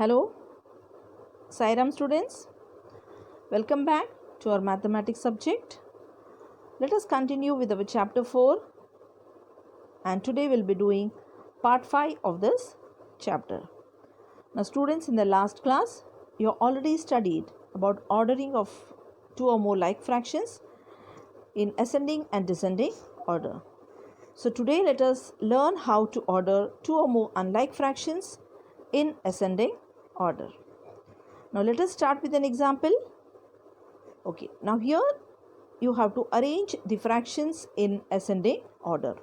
Hello, Sairam students. Welcome back to our mathematics subject. Let us continue with our chapter 4, and today we'll be doing part 5 of this chapter. Now students, in the last class you already studied about ordering of two or more like fractions in ascending and descending order. So today let us learn how to order two or more unlike fractions in ascending order. Now let us start with an example. Okay, now here you have to arrange the fractions in ascending order.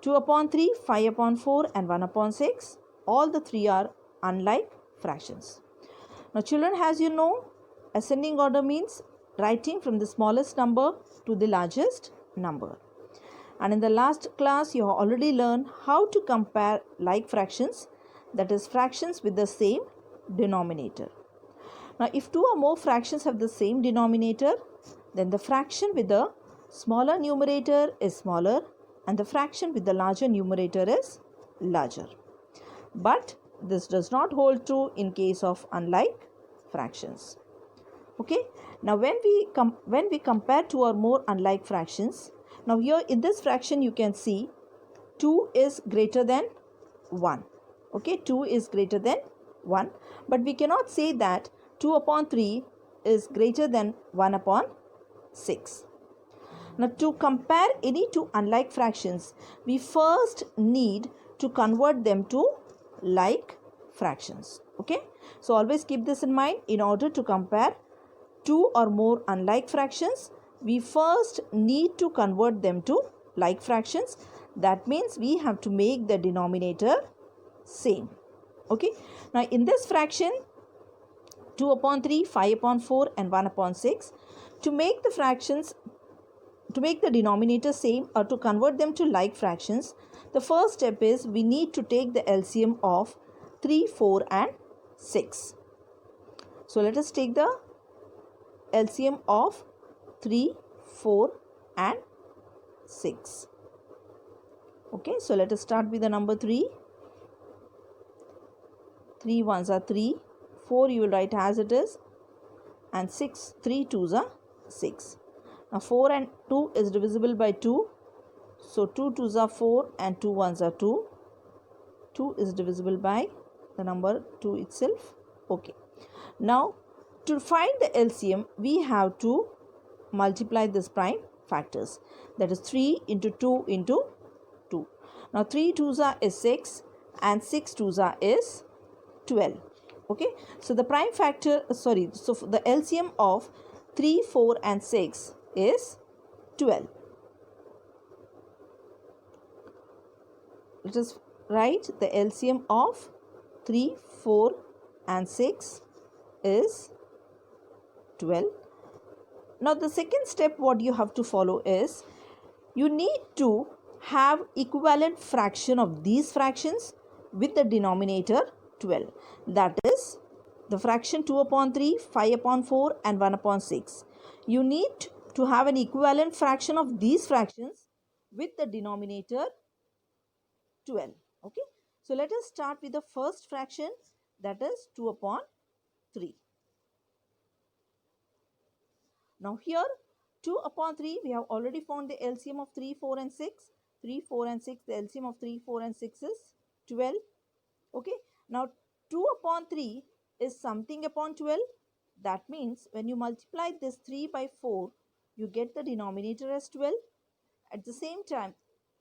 2 upon 3, 5 upon 4 and 1 upon 6. All the three are unlike fractions. Now children, as you know, ascending order means writing from the smallest number to the largest number. And in the last class you have already learned how to compare like fractions, that is fractions with the same denominator. Now if two or more fractions have the same denominator, then the fraction with the smaller numerator is smaller and the fraction with the larger numerator is larger. But this does not hold true in case of unlike fractions. Okay, now when we compare two or more unlike fractions, now here in this fraction you can see 2 is greater than 1. Okay, 2 is greater than 1, but we cannot say that 2 upon 3 is greater than 1 upon 6. Now to compare any two unlike fractions, we first need to convert them to like fractions. Okay, so always keep this in mind. In order to compare two or more unlike fractions, we first need to convert them to like fractions. That means we have to make the denominator same. Okay, now in this fraction 2 upon 3, 5 upon 4 and 1 upon 6, to make the denominator same or to convert them to like fractions, the first step is we need to take the LCM of 3, 4 and 6. So let us take the LCM of 3, 4 and 6. Okay, so let us start with the number 3. 3 ones are 3, 4 you will write as it is, and 6, 3 twos are 6. Now 4 and 2 is divisible by 2, so 2 twos are 4 and 2 ones are 2. 2 is divisible by the number 2 itself. Okay, now to find the LCM we have to multiply this prime factors, that is 3 into 2 into 2. Now 3 twos are is 6 and 6 twos are is 12. Okay, so the prime factor so the LCM of 3, 4 and 6 is 12. Let us write the LCM of 3, 4 and 6 is 12. Now the second step what you have to follow is you need to have equivalent fraction of these fractions with the denominator 12. That is the fraction 2 upon 3, 5 upon 4 and 1 upon 6. You need to have an equivalent fraction of these fractions with the denominator 12. Okay, so let us start with the first fraction, that is 2 upon 3. Now here 2 upon 3 we have already found the LCM of 3, 4 and 6. 3, 4 and 6, the LCM of 3, 4 and 6 is 12. Okay, now 2 upon 3 is something upon 12. That means when you multiply this 3 by 4, you get the denominator as 12. At the same time,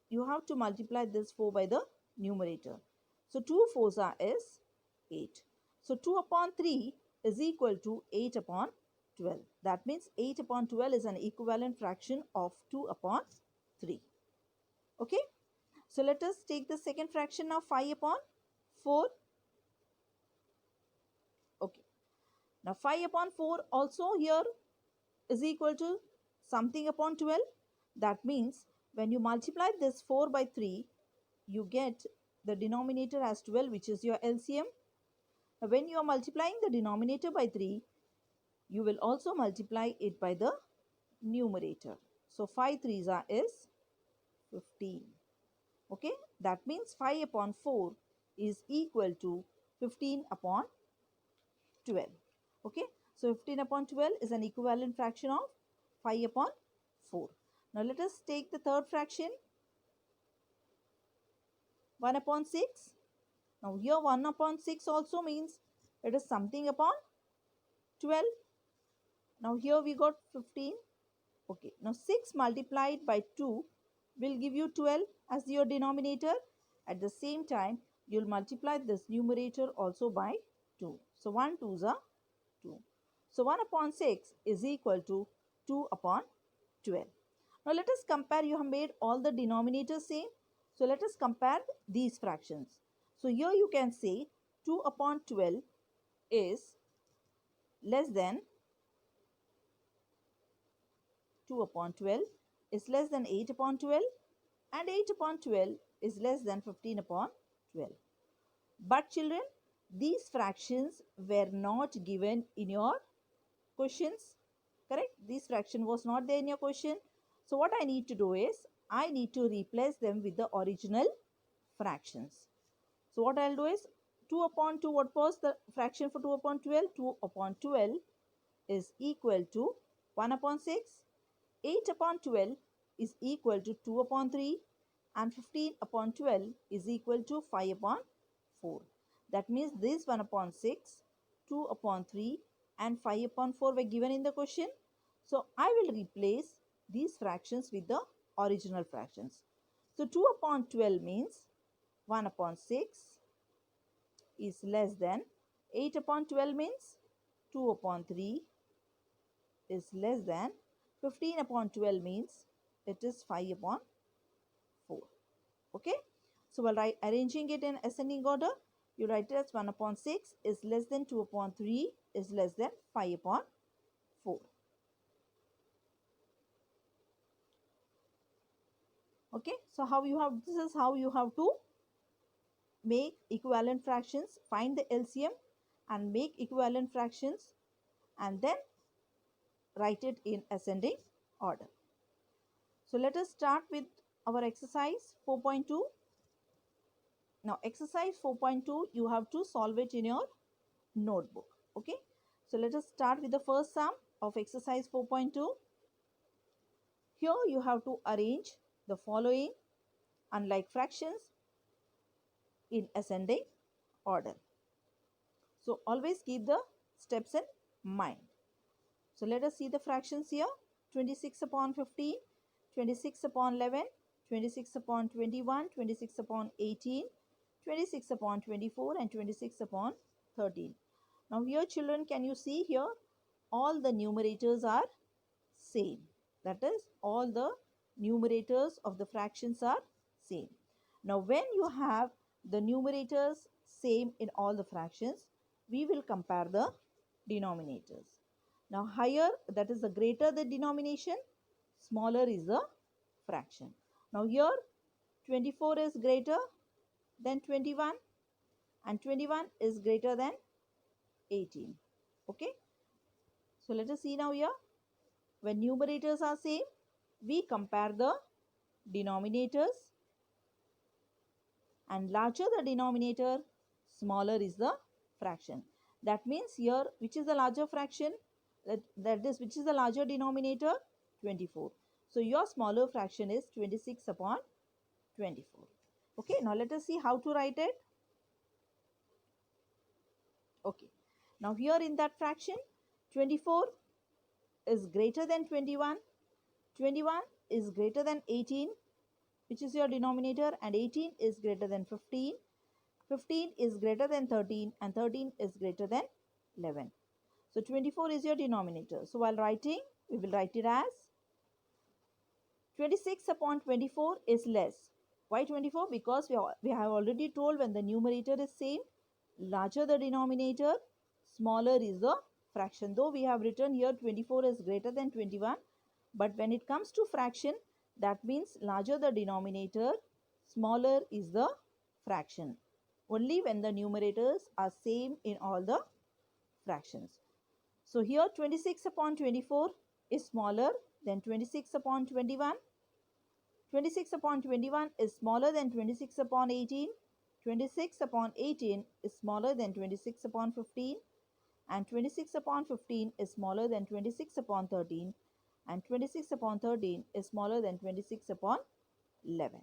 you have to multiply this 4 by the numerator. So 2 4s are is 8. So 2 upon 3 is equal to 8 upon 12. That means 8 upon 12 is an equivalent fraction of 2 upon 3. Okay, so let us take the second fraction now, 5 upon 4. Okay, now 5 upon 4 also here is equal to something upon 12. That means when you multiply this 4 by 3, you get the denominator as 12, which is your LCM. Now when you are multiplying the denominator by 3, you will also multiply it by the numerator. So 5 3s are is 15. Okay, that means 5 upon 4 is equal to 15 upon 12. Okay, so 15 upon 12 is an equivalent fraction of 5 upon 4. Now let us take the third fraction, 1 upon 6. Now here 1 upon 6 also means it is something upon 12. Now here we got 15. Okay, now 6 multiplied by 2 will give you 12 as your denominator. At the same time, you will multiply this numerator also by 2. So 1 2s are 2. So 1 upon 6 is equal to 2 upon 12. Now let us compare. You have made all the denominators same. So let us compare these fractions. So here you can say 2 upon 12 is less than 2 upon 12 is less than 8 upon 12, and 8 upon 12 is less than 15 upon 12. But children, these fractions were not given in your questions, correct? This fraction was not there in your question. So what I need to do is, I need to replace them with the original fractions. So what I'll do is, 2 upon 2, what was the fraction for 2 upon 12? 2 upon 12 is equal to 1 upon 6. 8 upon 12 is equal to 2 upon 3, and 15 upon 12 is equal to 5 upon 4. That means this 1 upon 6, 2 upon 3 and 5 upon 4 were given in the question. So I will replace these fractions with the original fractions. So 2 upon 12 means 1 upon 6 is less than 8 upon 12 means 2 upon 3 is less than 15 upon 12 means it is 5 upon 4. Okay. So while arranging it in ascending order, you write it as 1 upon 6 is less than 2 upon 3 is less than 5 upon 4. Okay. So this is how you have to make equivalent fractions, find the LCM and make equivalent fractions, and then write it in ascending order. So let us start with our exercise 4.2. Now exercise 4.2, you have to solve it in your notebook. Okay. So let us start with the first sum of exercise 4.2. Here you have to arrange the following unlike fractions in ascending order. So always keep the steps in mind. So let us see the fractions here. 26 upon 15, 26 upon 11, 26 upon 21, 26 upon 18, 26 upon 24 and 26 upon 13. Now here children, can you see here all the numerators are same. That is, all the numerators of the fractions are same. Now when you have the numerators same in all the fractions, we will compare the denominators. Now higher, that is the greater the denomination, smaller is the fraction. Now here 24 is greater than 21 and 21 is greater than 18. Okay. So let us see now here. When numerators are same, we compare the denominators, and larger the denominator, smaller is the fraction. That means here, which is the larger fraction? That is, which is the larger denominator? 24. So your smaller fraction is 26 upon 24. Okay, now let us see how to write it. Okay, now here in that fraction, 24 is greater than 21, 21 is greater than 18, which is your denominator, and 18 is greater than 15, 15 is greater than 13, and 13 is greater than 11. So 24 is your denominator. So while writing, we will write it as 26 upon 24 is less. Why 24? Because we have already told when the numerator is same, larger the denominator, smaller is the fraction. Though we have written here 24 is greater than 21, but when it comes to fraction, that means larger the denominator, smaller is the fraction. Only when the numerators are same in all the fractions. So here 26 upon 24 is smaller than 26 upon 21. 26 upon 21 is smaller than 26 upon 18. 26 upon 18 is smaller than 26 upon 15. and 26 upon 15 is smaller than 26 upon 13, and 26 upon 13 is smaller than 26 upon 11.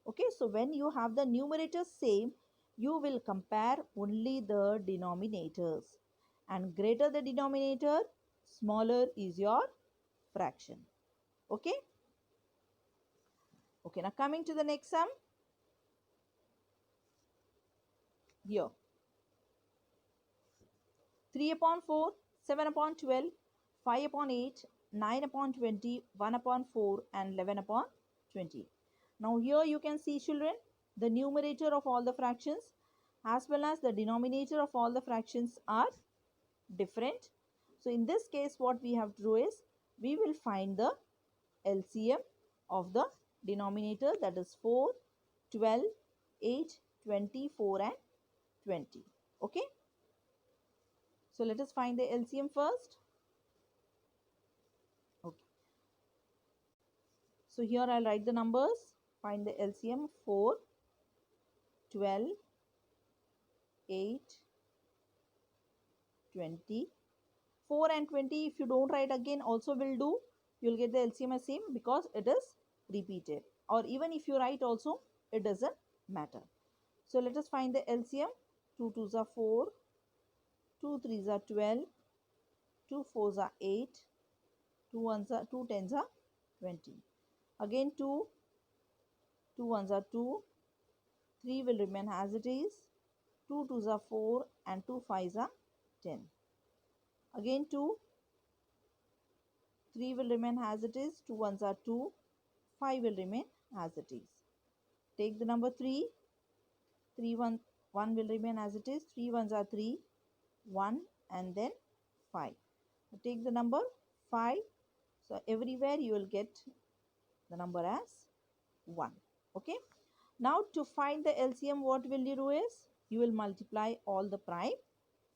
Okay, so when you have the numerators same, you will compare only the denominators, and greater the denominator, smaller is your fraction. Okay. Okay, now coming to the next sum. Here, 3 upon 4, 7 upon 12, 5 upon 8, 9 upon 20, 1 upon 4, and 11 upon 20. Now here you can see, children, the numerator of all the fractions as well as the denominator of all the fractions are different. So in this case, what we have to do is, we will find the LCM of the denominator, that is 4, 12, 8, 24 and 20. Okay. So let us find the LCM first. Okay. So here I'll write the numbers. Find the LCM: 4, 12, 8, 20. 4 and 20, if you don't write again also will do. You'll get the LCM as same because it is repeated. Or even if you write also, it doesn't matter. So let us find the LCM. 2 2s are 4, 2 3s are 12, 2 4s are 8, 2 10s are 20. Again 2 1s are 2, 3 will remain as it is, 2 2s are 4 and 2 5s are 10. Again 2, 3 will remain as it is, 2 1s are 2, 5 will remain as it is. Take the number 3, 1 will remain as it is, 3 1s are 3, 1 and then 5. Take the number 5. So everywhere you will get the number as 1. Okay. Now to find the LCM, what will you do is, you will multiply all the prime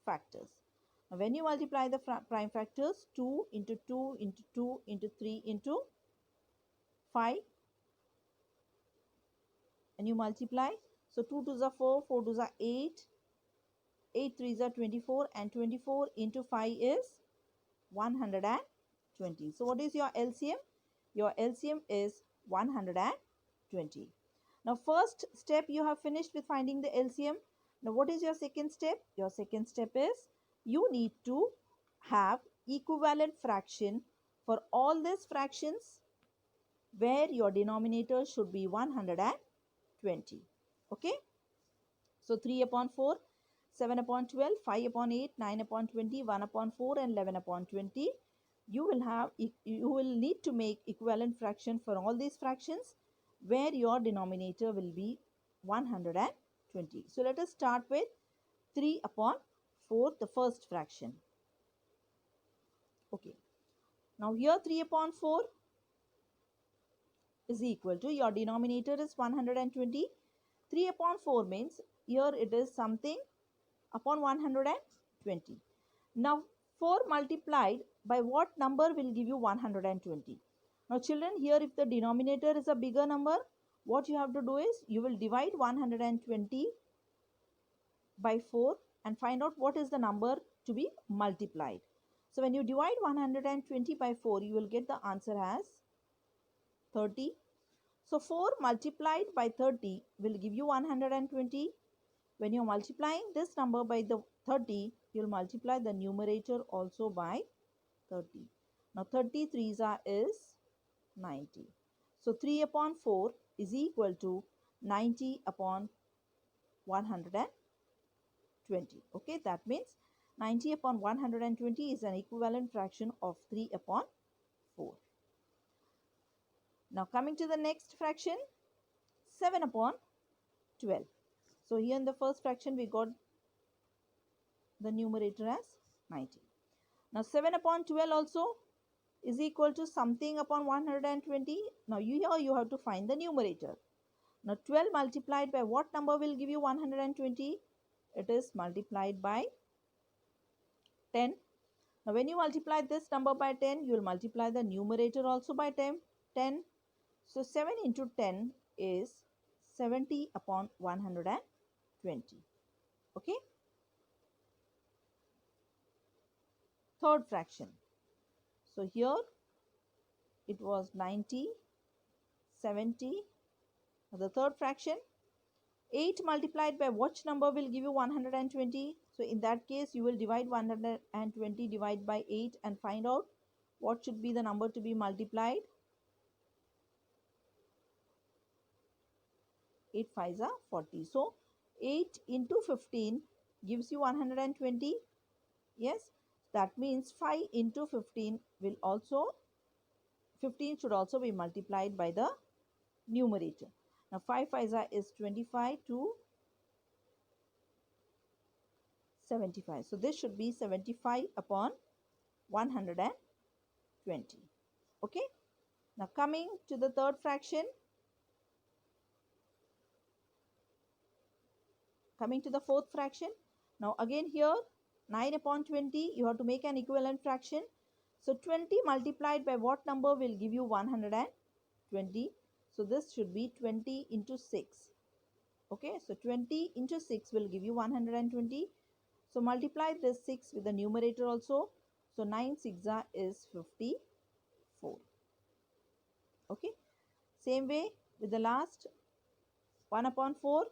factors. Now when you multiply the prime factors, 2 into 2 into 2 into 3 into 5, and you multiply. So 2 2s are 4, 4 2s are 8, 8 3s are 24, and 24 into 5 is 120. So what is your LCM? Your LCM is 120. Now first step you have finished with finding the LCM. Now what is your second step? Your second step is, you need to have equivalent fraction for all these fractions where your denominator should be 120. Okay. So 3 upon 4, 7 upon 12, 5 upon 8, 9 upon 20, 1 upon 4 and 11 upon 20. You will need to make equivalent fraction for all these fractions where your denominator will be 120. So let us start with 3 upon 4, the first fraction. Okay. Now here 3 upon 4 is equal to, your denominator is 120. 3 upon 4 means here it is something upon 120. Now 4 multiplied by what number will give you 120? Now children, here if the denominator is a bigger number, what you have to do is, you will divide 120 by 4 and find out what is the number to be multiplied. So when you divide 120 by 4, you will get the answer as 30. So 4 multiplied by 30 will give you 120. When you are multiplying this number by the 30, you will multiply the numerator also by 30. Now 33 is 90. So 3 upon 4 is equal to 90 upon 120. Okay, that means 90 upon 120 is an equivalent fraction of 3 upon 4. Now coming to the next fraction, 7 upon 12. So here in the first fraction we got the numerator as 90. Now 7 upon 12 also is equal to something upon 120. Now here you have to find the numerator. Now 12 multiplied by what number will give you 120? It is multiplied by 10. Now when you multiply this number by 10, you will multiply the numerator also by 10. So 7 into 10 is 70 upon 120. Okay. third fraction. So here it was 90, 70. The third fraction, 8 multiplied by which number will give you 120? So in that case, you will divide 120 divide by 8 and find out what should be the number to be multiplied. 8 5s are 40. So 8 into 15 gives you 120. Yes, that means 5 into 15 will also, 15 should also be multiplied by the numerator. Now 5 5s is 25 to 75. So this should be 75 upon 120. Okay. Now coming to the third fraction. Coming to the fourth fraction. Now again here 9 upon 20, you have to make an equivalent fraction. So 20 multiplied by what number will give you 120? So this should be 20 into 6. Okay, so 20 into 6 will give you 120. So multiply this 6 with the numerator also. So 9 6 is 54. Okay, same way with the last 1 upon 4.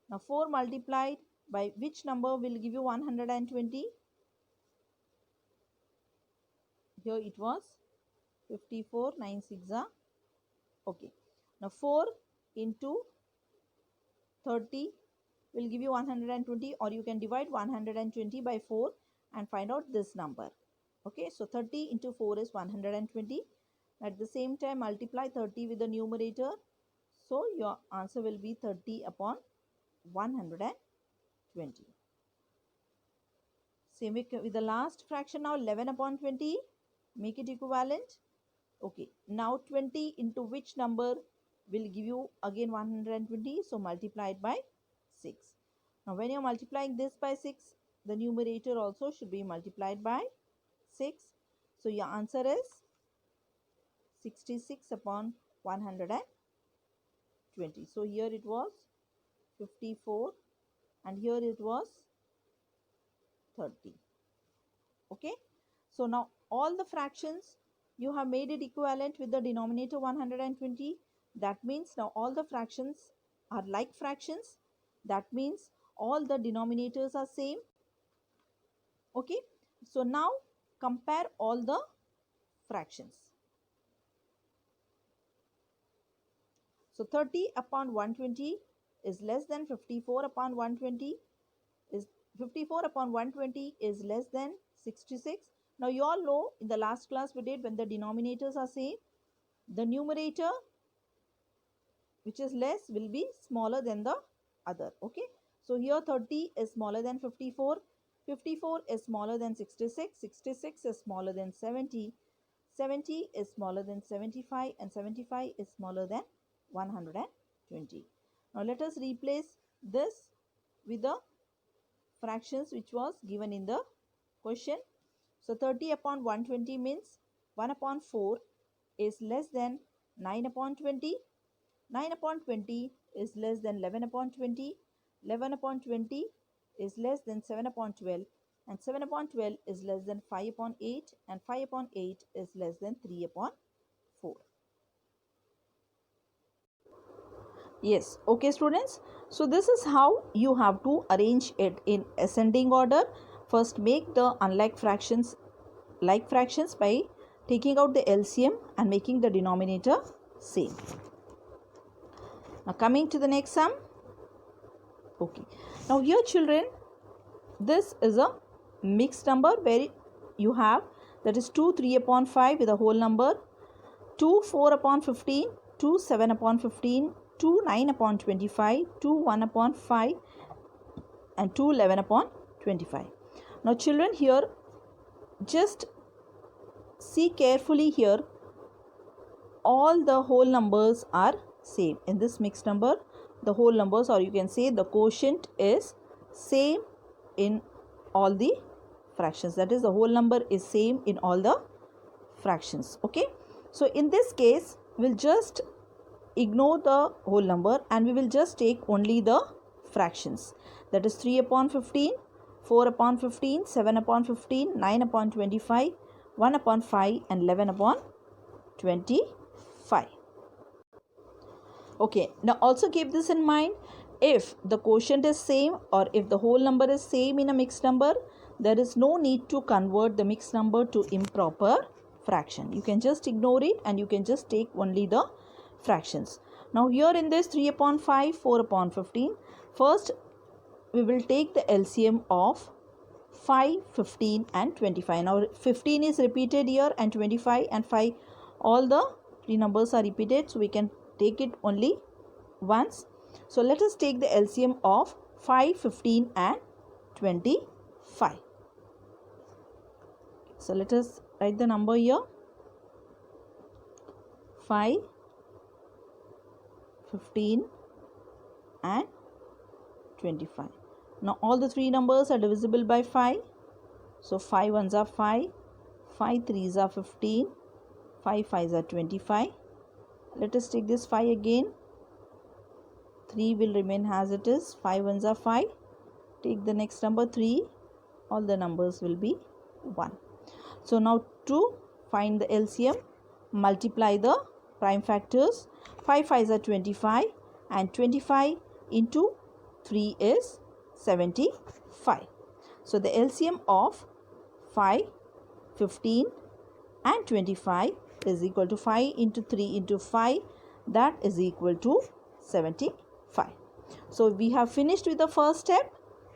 Now 4 multiplied by which number will give you 120? Here it was 54, 9 6. Okay. Now 4 into 30 will give you 120, or you can divide 120 by 4 and find out this number. Okay. So 30 into 4 is 120. At the same time, multiply 30 with the numerator. So your answer will be 30 upon 120. Same with the last fraction now, 11 upon 20. Make it equivalent. Okay. Now 20 into which number will give you again 120. So multiply it by 6. Now when you are multiplying this by 6, the numerator also should be multiplied by 6. So your answer is 66 upon 120. So here it was 54 and here it was 30. Okay. So now all the fractions you have made it equivalent with the denominator 120. That means now all the fractions are like fractions. That means all the denominators are same. Okay. So now compare all the fractions. So 30 upon 120 is less than 54 upon 120. Is 54 upon 120 is less than 66. Now you all know in the last class we did, when the denominators are same, the numerator which is less will be smaller than the other. Okay. So here 30 is smaller than 54. 54 is smaller than 66. 66 is smaller than 70. 70 is smaller than 75 and 75 is smaller than 120. Now let us replace this with the fractions which was given in the question. So 30 upon 120 means 1 upon 4 is less than 9 upon 20. 9 upon 20 is less than 11 upon 20. 11 upon 20 is less than 7 upon 12. And 7 upon 12 is less than 5 upon 8. And 5 upon 8 is less than 3 upon 4. Yes. Okay, students. So this is how you have to arrange it in ascending order. First, make the unlike fractions like fractions by taking out the LCM and making the denominator same. Now coming to the next sum. Okay. Now here children, this is a mixed number where you have, that is 2 3 upon 5 with a whole number, 2 4 upon 15, 2 7 upon 15, 2 9 upon 25, 2 1 upon 5 and 2 11 upon 25. Now children, here just see carefully here, all the whole numbers are same. In this mixed number, the whole numbers, or you can say the quotient, is same in all the fractions. That is, the whole number is same in all the fractions. Okay. So in this case, we'll just ignore the whole number and we will just take only the fractions. That is 3 upon 15, 4 upon 15, 7 upon 15, 9 upon 25, 1 upon 5 and 11 upon 25. Okay, now also keep this in mind. If the quotient is same or if the whole number is same in a mixed number, there is no need to convert the mixed number to improper fraction. You can just ignore it and you can just take only the fractions. Now here in this 3 upon 5, 4 upon 15, first we will take the LCM of 5, 15 and 25. Now 15 is repeated here and 25 and 5, all the three numbers are repeated, so we can take it only once. So let us take the LCM of 5, 15 and 25. So let us write the number here. 5, 15 and 25. Now all the three numbers are divisible by 5. So 5 ones are 5, 5 threes are 15, 5 fives are 25. Let us take this 5 again. 3 will remain as it is. 5 ones are 5. Take the next number 3. All the numbers will be 1. So now to find the LCM, multiply the prime factors. 5 5s are 25 and 25 into 3 is 75. So the LCM of 5, 15 and 25 is equal to 5 into 3 into 5, that is equal to 75. So we have finished with the first step,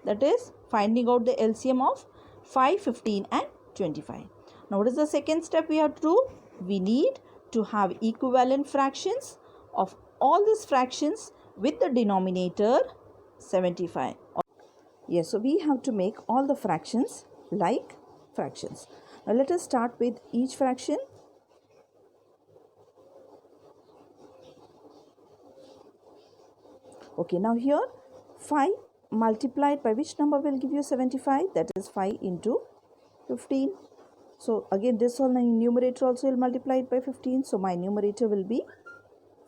that is finding out the LCM of 5, 15 and 25. Now what is the second step we have to do? We need to have equivalent fractions of all these fractions with the denominator 75. Yes, so we have to make all the fractions like fractions. Now let us start with each fraction. Okay, now here 5 multiplied by which number will give you 75? That is 5 into 15. So again this whole numerator also will multiply it by 15. So my numerator will be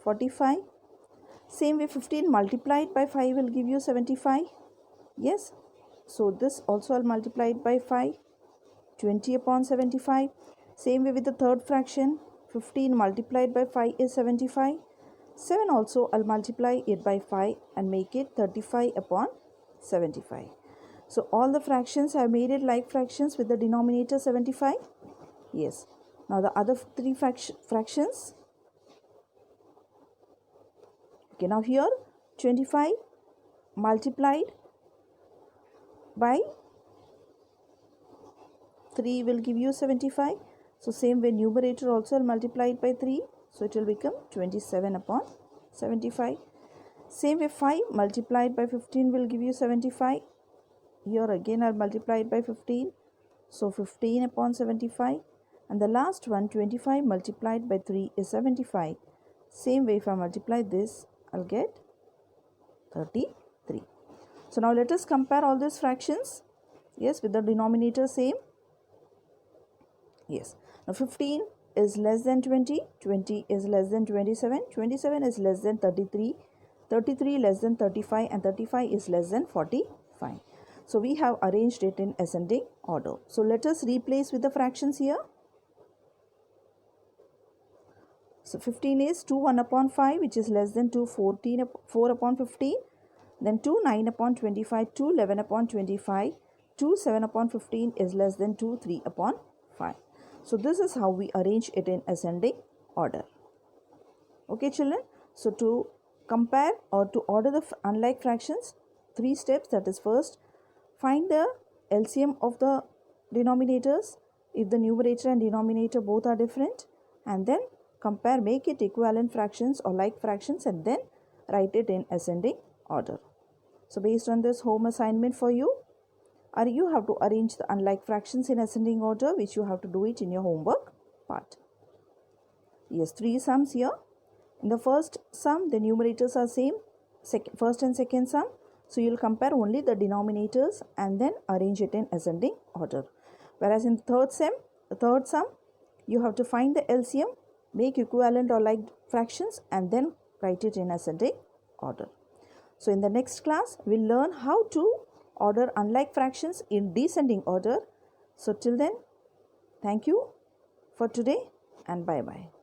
45. Same way 15 multiplied by 5 will give you 75. Yes. So this also I'll multiply it by 5. 20 upon 75. Same way with the third fraction. 15 multiplied by 5 is 75. 7 also I'll multiply it by 5 and make it 35 upon 75. So all the fractions have made it like fractions with the denominator 75. Yes. Now the other three fractions. Okay, now here 25 multiplied by 3 will give you 75. So same way numerator also I'll multiply it by 3. So it will become 27 upon 75. Same way 5 multiplied by 15 will give you 75. Here again I'll multiply it by 15. So 15 upon 75. And the last one 25 multiplied by 3 is 75. Same way if I multiply this I'll get 33. So now let us compare all these fractions. Yes, with the denominator same. Yes. Now 15 is less than 20. 20 is less than 27. 27 is less than 33. 33 less than 35 and 35 is less than 45. So we have arranged it in ascending order. So let us replace with the fractions here. So 15 is 2 1 upon 5 which is less than 2 4 upon 15. Then 2 9 upon 25, 2 11 upon 25, 2 7 upon 15 is less than 2 3 upon 5. So this is how we arrange it in ascending order. Okay children. So to compare or to order the unlike fractions, 3 steps. That is, first find the LCM of the denominators if the numerator and denominator both are different, and then compare, make it equivalent fractions or like fractions, and then write it in ascending order. So based on this home assignment for you, or you have to arrange the unlike fractions in ascending order, which you have to do it in your homework part. Yes, 3 sums here. In the first sum, the numerators are same, first and second sum. So you will compare only the denominators and then arrange it in ascending order. Whereas in the third sum, you have to find the LCM, make equivalent or like fractions, and then write it in ascending order. So in the next class, we'll learn how to order unlike fractions in descending order. So till then, thank you for today and bye-bye.